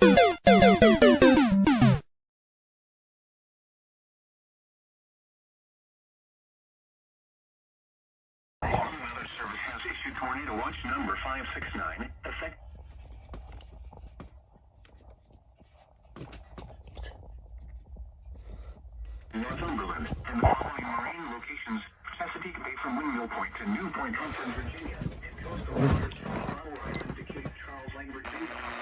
Weather Service has issued tornado watch number 569, effect Northumberland, and the following marine locations: Chesapeake Bay from Windmill Point to New Point Comfort, Virginia, and coastal waters from Colorado Island to Cape Charles, Lake, Virginia, 20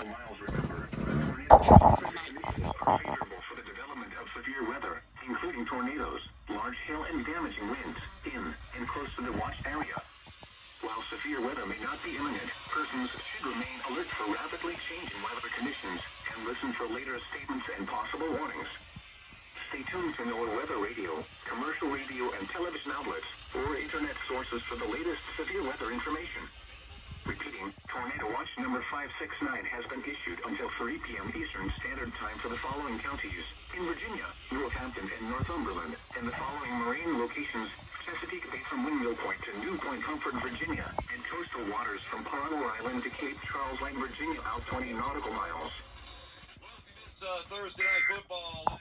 nautical miles. Remember, tornado conditions are favorable for the development of severe weather, including tornadoes, large hail, and damaging winds in and close to the watch area. While severe weather may not be imminent, persons should remain alert for rapidly changing weather conditions and listen for later statements and possible warnings. Stay tuned to NOAA Weather Radio, commercial radio and television outlets, or internet sources for the latest severe weather information. Repeating, Tornado Watch number 569 has been issued until 3 p.m. Eastern Standard Time for the following counties: in Virginia, Northampton, and Northumberland, and the following marine locations: Chesapeake Bay from Windmill Point to New Point Comfort, Virginia, and coastal waters from Colorado Island to Cape Charles, Lake, Virginia, out 20 nautical miles. It's Thursday Night Football.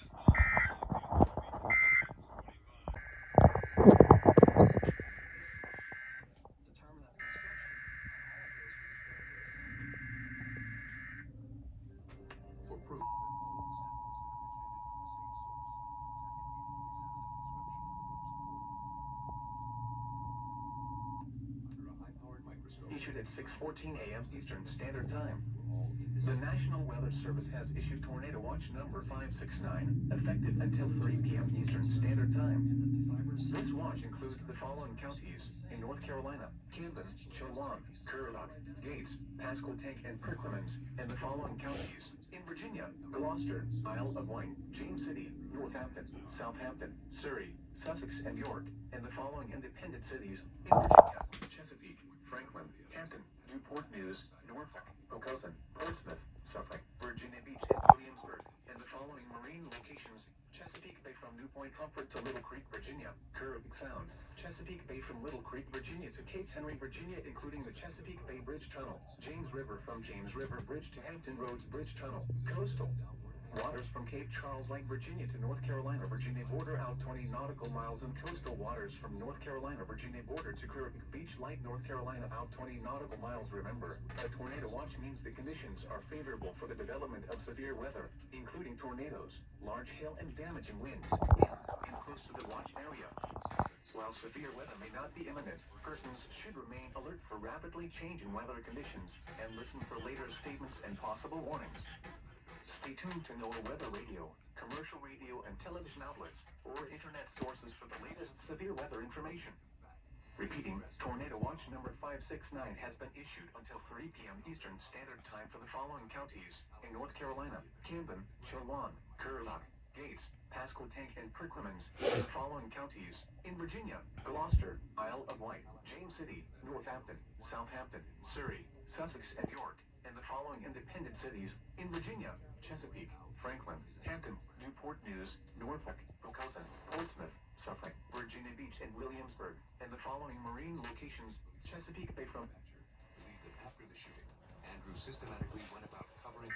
Issued at 6:14 a.m. Eastern Standard Time. The National Weather Service has issued Tornado Watch number 569, effective until 3 p.m. Eastern Standard Time. This watch includes the following counties: in North Carolina, Camden, Chilwan, Currituck, Gates, Pasquotank, and Perquimans, and the following counties: in Virginia, Gloucester, Isle of Wight, James City, Northampton, Southampton, Surrey, Sussex, and York, and the following independent cities: in Virginia, Chesapeake, Franklin, Hampton, Newport News, Norfolk, Hoboken, Portsmouth, Suffolk, Virginia Beach, and Williamsburg, and the following marine locations: Chesapeake Bay from New Point Comfort to Little Creek, Virginia, Currituck Sound, Chesapeake Bay from Little Creek, Virginia to Cape Henry, Virginia, including the Chesapeake Bay Bridge Tunnel, James River from James River Bridge to Hampton Roads Bridge Tunnel, coastal waters from Cape Charles, Lake, Virginia to North Carolina, Virginia border out 20 nautical miles, and coastal waters from North Carolina, Virginia border to Currituck Beach, Light, North Carolina out 20 nautical miles. Remember, a tornado watch means the conditions are favorable for the development of severe weather, including tornadoes, large hail, and damaging winds in and close to the watch area. While severe weather may not be imminent, persons should remain alert for rapidly changing weather conditions and listen for later statements and possible warnings. Stay tuned to NOAA Weather Radio, commercial radio and television outlets, or internet sources for the latest severe weather information. Repeating, Tornado Watch number 569 has been issued until 3 p.m. Eastern Standard Time for the following counties: in North Carolina, Camden, Chilwan, Currituck, Gates, Pasquotank, and Perquimans, and the following counties: in Virginia, Gloucester, Isle of Wight, James City, Northampton, Southampton, Surrey, Sussex, and York, and the following independent cities: in Virginia, Chesapeake, Franklin, Hampton, Newport News, Norfolk, Hoboken, Portsmouth, Suffolk, Virginia Beach, and Williamsburg, and the following marine locations: Chesapeake Bay from... Believe that after the shooting, Andrew systematically went about covering...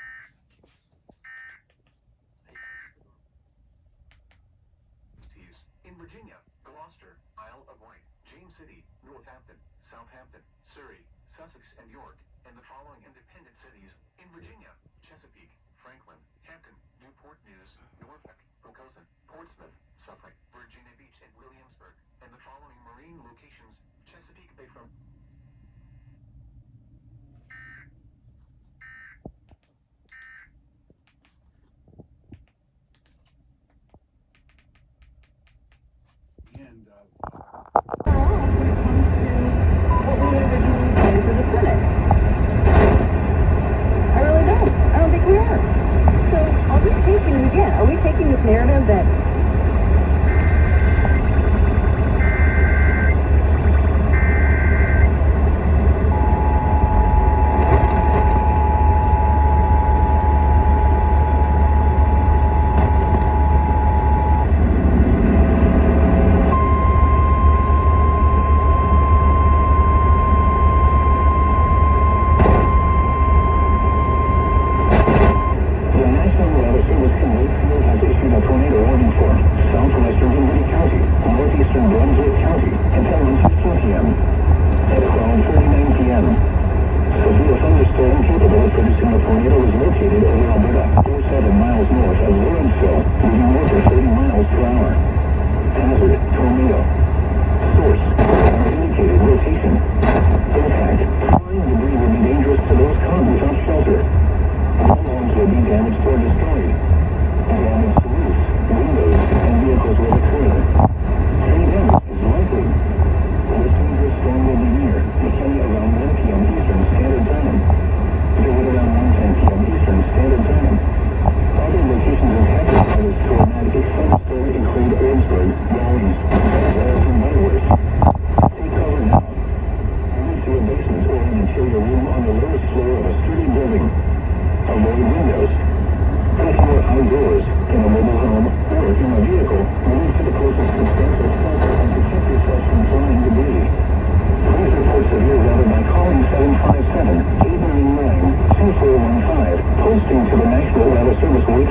in Virginia, Gloucester, Isle of Wight, James City, Northampton, Southampton, Surrey, Sussex, and York, and the following independent cities: in Virginia, Chesapeake, Franklin, Hampton, Newport News, Norfolk, Hoboken, Portsmouth, Suffolk, Virginia Beach, and Williamsburg, and the following marine locations: Chesapeake Bay from... End of What we needed to do is the Senate.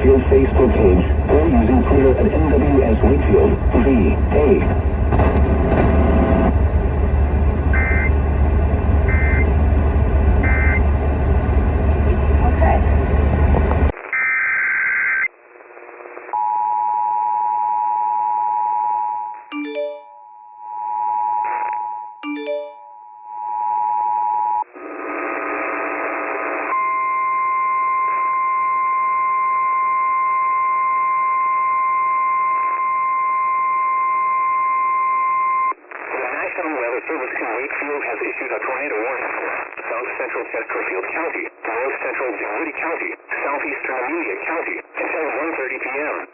Wakefield Facebook page or using Twitter at NWS Wakefield, VA. National Weather Service in Wakefield has issued a tornado warning for south central Chesterfield County, north central Dinwiddie County, southeastern Amelia County until 1:30 p.m.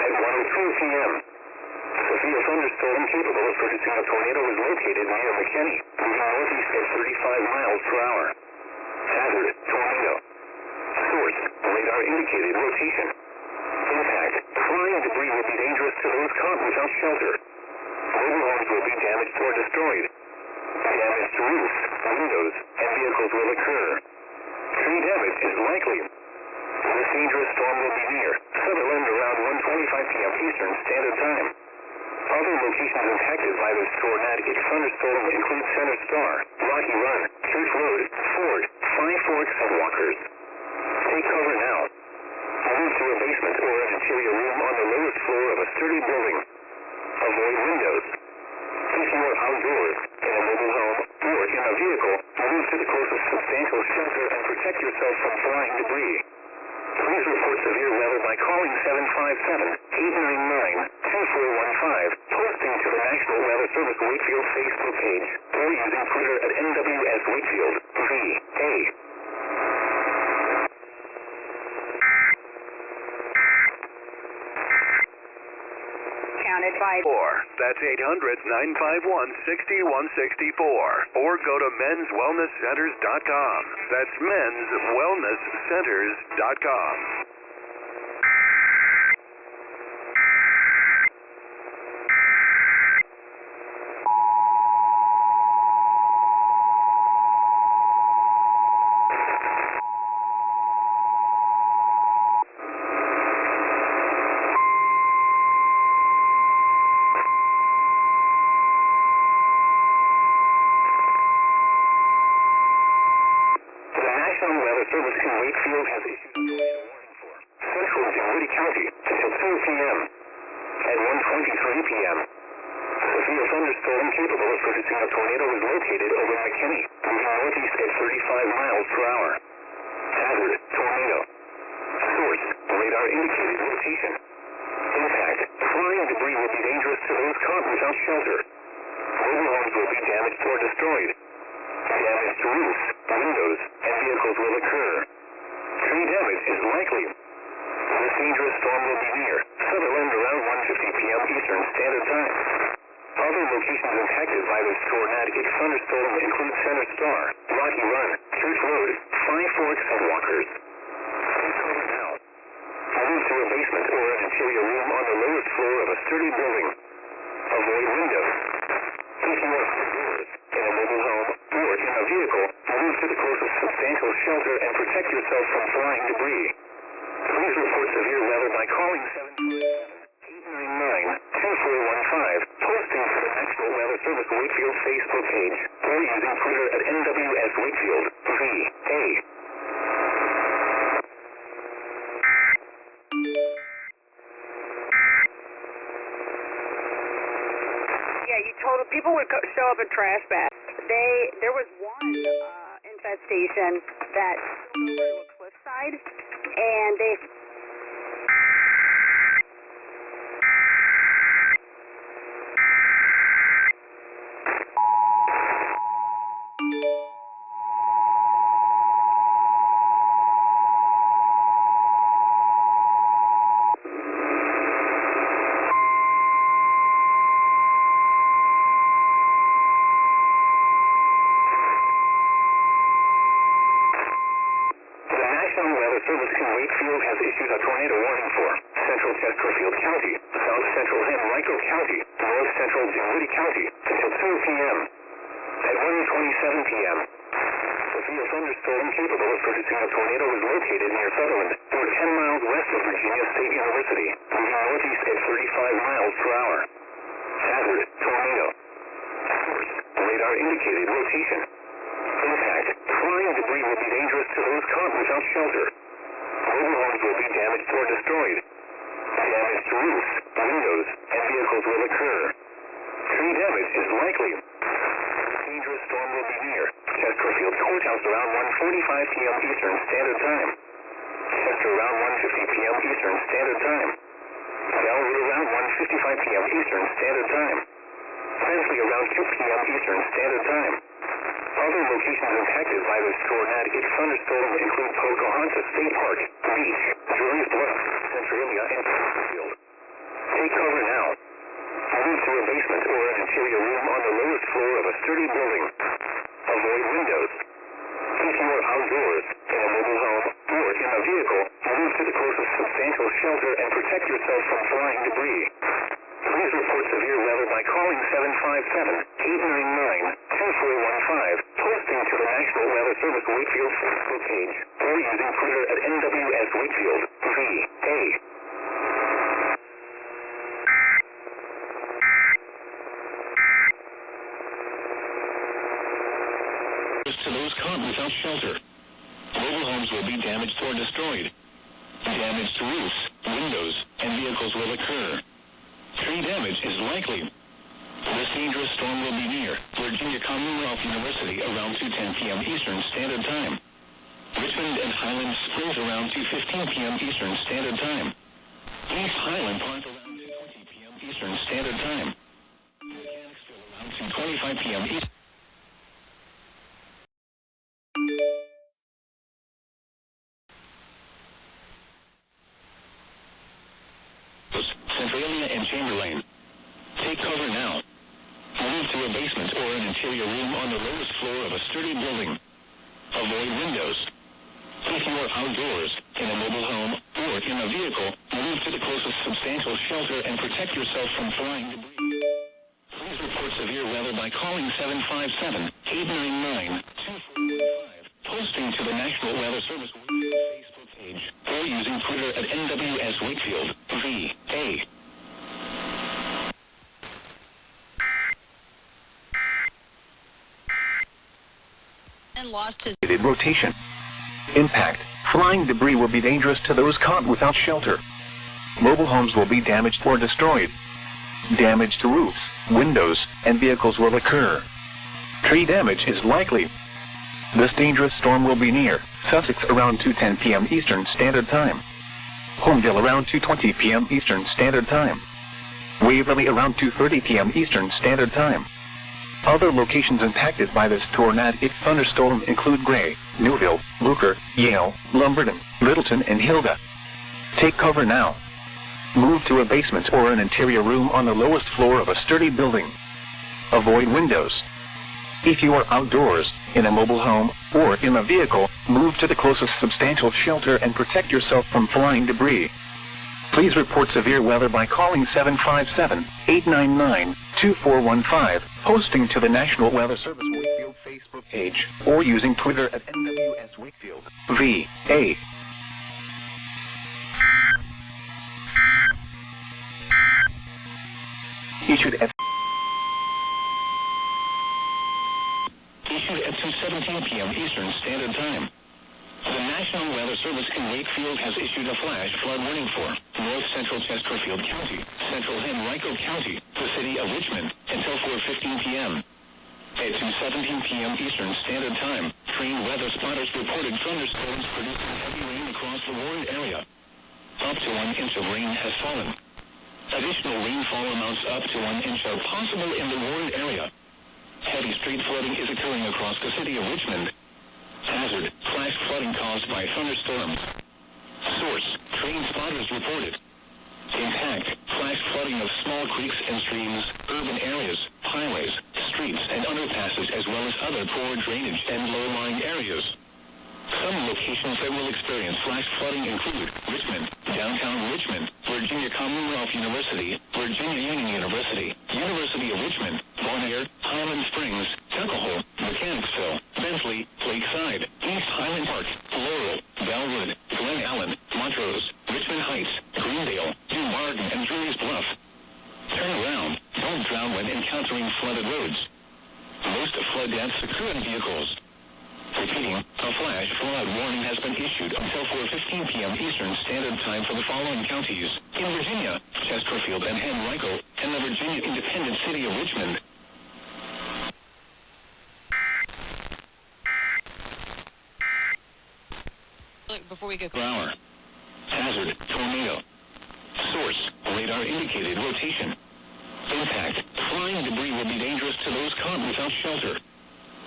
At 1:02 p.m., severe thunderstorm capable of producing a tornado is located near McKinney, moving northeast at 35 miles per hour. Hazard, tornado. Source, radar indicated rotation. Impact, flying debris will be dangerous to those caught without shelter. Mobile homes will be damaged or destroyed. Damage to roofs, windows, and vehicles will occur. Tree damage is likely. This dangerous storm will be near Sutherland around 1:25 p.m. Eastern Standard Time. Other locations impacted by this tornadic thunderstorm include Center Star, Rocky Run, Church Road, Ford, Five Forks, and Walkers. Take cover now. Move to a basement or an interior room on the lowest floor of a sturdy building. Avoid windows. If you are outdoors, in a mobile home, or in a vehicle, move to the closest substantial shelter and protect yourself from flying debris. Please report severe weather by calling 757-899-2415, posting to the National Weather Service Wakefield Facebook page, or using Twitter at NWS Wakefield, VA. By 4. That's 800-951-6164. Or go to menswellnesscenters.com. That's menswellnesscenters.com. Service in Wakefield has issued a tornado warning for central Dinwiddie County until 2 p.m. At 1:23 p.m., severe thunderstorm capable of producing a tornado is located over McKinney, moving northeast at 35 miles per hour. Hazard, tornado. Source, radar indicated rotation. Impact, flying debris will be dangerous to those caught without shelter. Mobile homes will be damaged or destroyed. Damage to roofs, windows, and vehicles will occur. Tree damage is likely. This dangerous storm will be near Sutherland around 1:50 p.m. Eastern Standard Time. Other locations impacted by this tornadic thunderstorm include Center Star, Rocky Run, Church Road, Five Forks, and Walkers. Take cover now. Move to a basement or an interior room on the lowest floor of a sturdy building. Avoid windows. If you are outdoors, in a mobile home, or in a vehicle, move to the closest substantial shelter and protect yourself from flying debris. Please report severe weather by calling 757-899-2415, posting to the National Weather Service Wakefield Facebook page, or using Twitter at NWS Wakefield, VA. People would show up in trash bags. There was one infestation that went over to a cliffside, and they. Service in Wakefield has issued a tornado warning for central Chesterfield County, south central Henrico County, north central Dinwiddie County until 2 p.m. At 1:27 p.m., severe thunderstorm capable of producing a tornado is located near Sutherland, or 10 miles west of Virginia State University, moving northeast at 35 miles per hour. Hazard, tornado. Source, radar indicated rotation. Impact, flying debris will be dangerous to those caught without shelter. Mobile homes will be damaged or destroyed. Damage to roofs, windows, and vehicles will occur. Tree damage is likely. Dangerous storm will be near Chesterfield Courthouse around 1:45 p.m. Eastern Standard Time. Chester around 1:50 p.m. Eastern Standard Time. Bellwood around 1:55 p.m. Eastern Standard Time. Presley around 2 p.m. Eastern Standard Time. Other locations impacted by this tornadic thunderstorm include Pocahontas State Park, Beach, Julius Bluff, Centralia, and Chesterfield. Take cover now. Move to a basement or an interior room on the lowest floor of a sturdy building. Avoid windows. If you are outdoors, in a mobile home, or in a vehicle, move to the closest substantial shelter and protect yourself from flying debris. Please report severe weather by calling 757-899-2415, posting to the National Weather Service Wakefield Facebook page, or using Twitter at NWS Wakefield, VA. To those caught without shelter. Mobile homes will be damaged or destroyed. Damage to roofs, windows, and vehicles will occur. Tree damage is likely. This dangerous storm will be near Virginia Commonwealth University around 2:10 p.m. Eastern Standard Time. Richmond and Highland Springs around 2:15 p.m. Eastern Standard Time. East Highland Park around 2:20 p.m. Eastern Standard Time. Mechanicsville around 2:25 p.m. Eastern. Centralia and Chamberlain. Take cover now. Move to a basement or an interior room on the lowest floor of a sturdy building. Avoid windows. If you are outdoors, in a mobile home, or in a vehicle, move to the closest substantial shelter and protect yourself from flying debris. Please report severe weather by calling 757-899-2415, posting to the National Weather Service Wakefield Facebook page, or using Twitter at NWS Wakefield, VA. And lost his rotation. Impact. Flying debris will be dangerous to those caught without shelter. Mobile homes will be damaged or destroyed. Damage to roofs, windows, and vehicles will occur. Tree damage is likely. This dangerous storm will be near Sussex around 2:10 p.m. Eastern Standard Time. Homeville around 2:20 p.m. Eastern Standard Time. Waverly around 2:30 p.m. Eastern Standard Time. Other locations impacted by this tornadic thunderstorm include Gray, Newville, Booker, Yale, Lumberton, Littleton, and Hilda. Take cover now. Move to a basement or an interior room on the lowest floor of a sturdy building. Avoid windows. If you are outdoors, in a mobile home, or in a vehicle, move to the closest substantial shelter and protect yourself from flying debris. Please report severe weather by calling 757-899-2415, posting to the National Weather Service Wakefield Facebook page, or using Twitter at NWS Wakefield, VA. Issued at 2:17 p.m. Eastern Standard Time. The National Weather Service in Wakefield has issued a flash flood warning for North Central Chesterfield County, Central Henrico County, the city of Richmond, until 4:15 p.m. At 2:17 p.m. Eastern Standard Time, trained weather spotters reported thunderstorms producing heavy rain across the warned area. Up to 1 inch of rain has fallen. Additional rainfall amounts up to 1 inch are possible in the warned area. Heavy street flooding is occurring across the city of Richmond. Hazard, flash flooding caused by thunderstorms. Source, trained spotters reported. Impact, flash flooding of small creeks and streams, urban areas, highways, streets, and underpasses, as well as other poor drainage and low-lying areas. Some locations that will experience flash flooding include Richmond, downtown Richmond, Virginia Commonwealth University, Virginia Union University, University of Richmond, Bon Air, Highland Springs, Tuckahoe, Mechanicsville, Bentley, Lakeside, East Highland Park, Laurel, Bellwood, Glen Allen, Montrose, Richmond Heights, Greendale, New Martin, and Julius Bluff. Turn around. Don't drown when encountering flooded roads. Most flood deaths occur in vehicles. Repeating, a flash flood warning has been issued until 4:15 p.m. Eastern Standard Time for the following counties: in Virginia, Chesterfield and Henrico, and the Virginia Independent City of Richmond. Before we go. Per hour. Hazard, tornado. Source, radar indicated rotation. Impact, flying debris will be dangerous to those caught without shelter.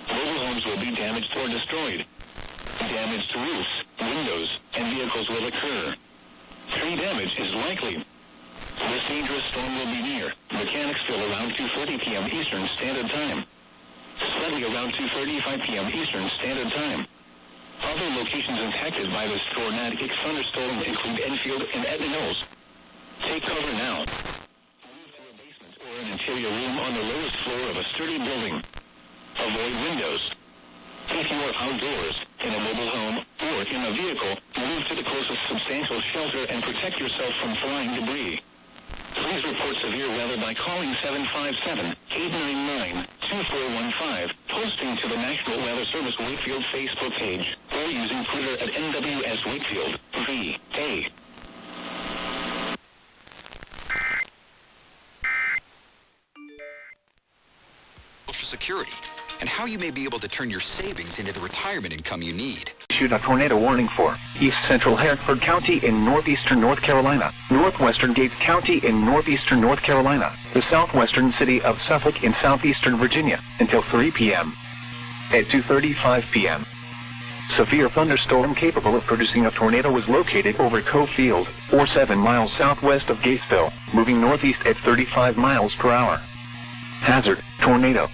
Mobile homes will be damaged or destroyed. Damage to roofs, windows, and vehicles will occur. Tree damage is likely. This dangerous storm will be near Mechanicsville around 2:30 p.m. Eastern Standard Time. Slightly around 2:35 p.m. Eastern Standard Time. Other locations impacted by this tornadic thunderstorm include Enfield and Etna Mills. Take cover now. Move to a basement or an interior room on the lowest floor of a sturdy building. Avoid windows. If you are outdoors, in a mobile home, or in a vehicle, move to the closest substantial shelter and protect yourself from flying debris. Please report severe weather by calling 757-899-2415, posting to the National Weather Service Wakefield Facebook page, or using Twitter at NWS Wakefield, VA. Social Security, and how you may be able to turn your savings into the retirement income you need. Issued a tornado warning for East Central Hartford County in northeastern North Carolina, northwestern Gates County in northeastern North Carolina, the southwestern city of Suffolk in southeastern Virginia, until 3 p.m. At 2:35 p.m. Severe thunderstorm capable of producing a tornado was located over Cove Field, or 7 miles southwest of Gatesville, moving northeast at 35 miles per hour. Hazard, tornado.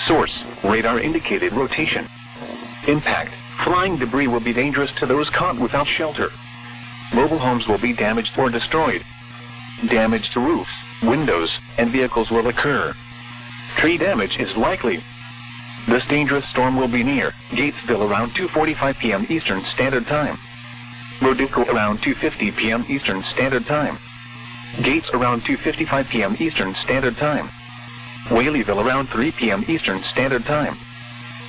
Source, radar indicated rotation. Impact, flying debris will be dangerous to those caught without shelter. Mobile homes will be damaged or destroyed. Damage to roofs, windows, and vehicles will occur. Tree damage is likely. This dangerous storm will be near Gatesville around 2:45 p.m. Eastern Standard Time. Moduco around 2:50 p.m. Eastern Standard Time. Gates around 2:55 p.m. Eastern Standard Time. Whaleyville around 3 p.m. Eastern Standard Time.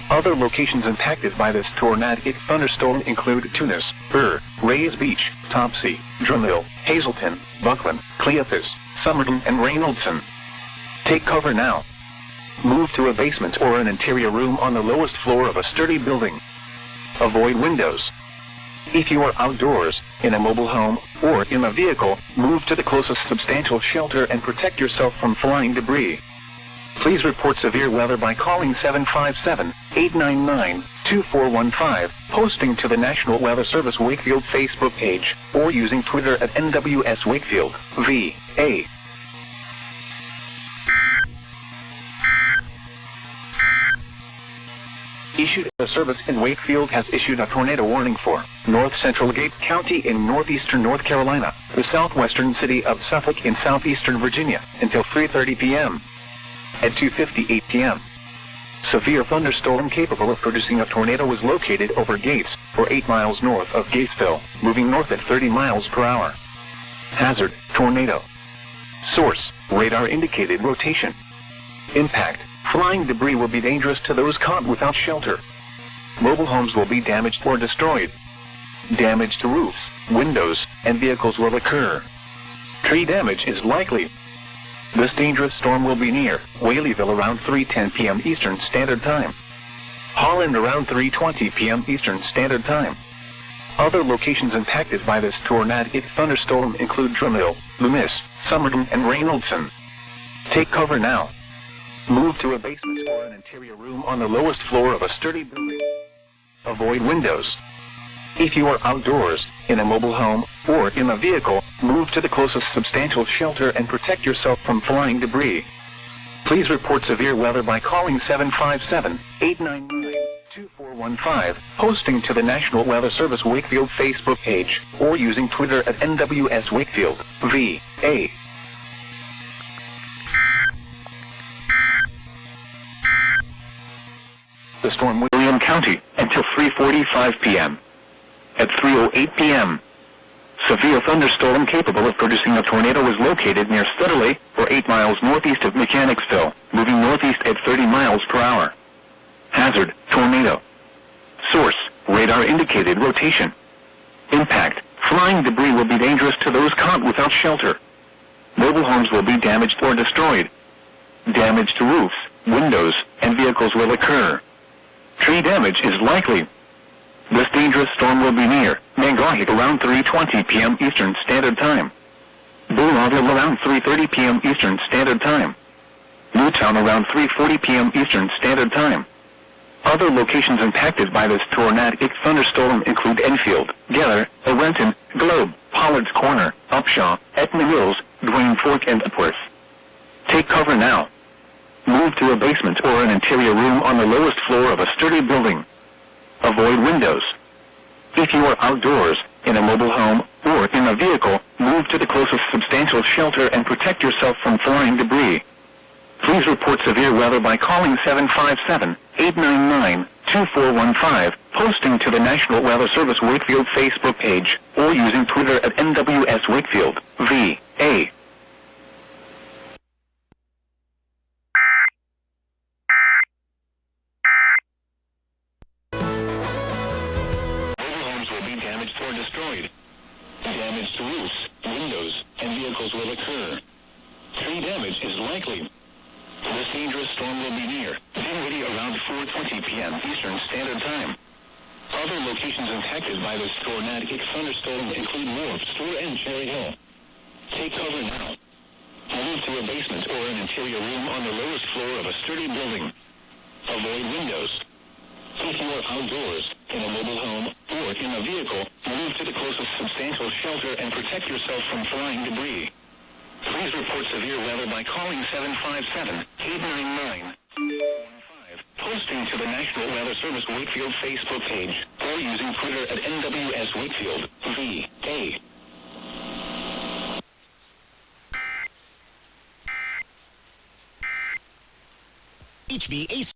Other locations impacted by this tornadic thunderstorm include Tunis, Burr, Rays Beach, Topsy, Drummill, Hazleton, Buckland, Cleophas, Somerton, and Reynoldson. Take cover now. Move to a basement or an interior room on the lowest floor of a sturdy building. Avoid windows. If you are outdoors, in a mobile home, or in a vehicle, move to the closest substantial shelter and protect yourself from flying debris. Please report severe weather by calling 757-899-2415, posting to the National Weather Service Wakefield Facebook page, or using Twitter at NWS Wakefield, VA. Issued a service in Wakefield has issued a tornado warning for North Central Gates County in northeastern North Carolina, the southwestern city of Suffolk in southeastern Virginia, until 3:30 p.m. At 2:58 p.m. Severe thunderstorm capable of producing a tornado was located over Gates, or 8 miles north of Gatesville, moving north at 30 miles per hour. Hazard, tornado. Source, radar indicated rotation. Impact, flying debris will be dangerous to those caught without shelter. Mobile homes will be damaged or destroyed. Damage to roofs, windows, and vehicles will occur. Tree damage is likely. This dangerous storm will be near Whaleyville around 3:10 p.m. Eastern Standard Time. Holland around 3:20 p.m. Eastern Standard Time. Other locations impacted by this tornadic thunderstorm include Drummill, Loomis, Somerton, and Reynoldson. Take cover now. Move to a basement or an interior room on the lowest floor of a sturdy building. Avoid windows. If you are outdoors, in a mobile home, or in a vehicle, move to the closest substantial shelter and protect yourself from flying debris. Please report severe weather by calling 757-899-2415. 6415, posting to the National Weather Service Wakefield Facebook page, or using Twitter at NWS Wakefield, VA. The storm will William County until 3:45 p.m. At 3:08 p.m., severe thunderstorm capable of producing a tornado was located near Studley, or 8 miles northeast of Mechanicsville, moving northeast at 30 miles per hour. Hazard, tornado. Source, radar indicated rotation. Impact, flying debris will be dangerous to those caught without shelter. Mobile homes will be damaged or destroyed. Damage to roofs, windows, and vehicles will occur. Tree damage is likely. This dangerous storm will be near Mangahic around 3:20 p.m. Eastern Standard Time. Bullarville around 3:30 p.m. Eastern Standard Time. Newtown around 3:40 p.m. Eastern Standard Time. Other locations impacted by this tornadic thunderstorm include Enfield, Geller, Renton, Globe, Pollard's Corner, Upshaw, Etna Mills, Duane Fork, and Epworth. Take cover now. Move to a basement or an interior room on the lowest floor of a sturdy building. Avoid windows. If you are outdoors, in a mobile home, or in a vehicle, move to the closest substantial shelter and protect yourself from flying debris. Please report severe weather by calling 757-899-2415, posting to the National Weather Service Wakefield Facebook page, or using Twitter at NWS Wakefield, VA. Or destroyed. Damage to roofs, windows, and vehicles will occur. Tree damage is likely. This dangerous storm will be near Dinwiddie around 4:20 p.m. Eastern Standard Time. Other locations impacted by this tornadic thunderstorm include Wharf, Store, and Cherry Hill. Take cover now. Move to a basement or an interior room on the lowest floor of a sturdy building. Avoid windows. If you are outdoors, in a mobile home, or in a vehicle, move to the closest substantial shelter and protect yourself from flying debris. Please report severe weather by calling 757-899-2415, posting to the National Weather Service Wakefield Facebook page, or using Twitter at NWS Wakefield, VA. HBAC.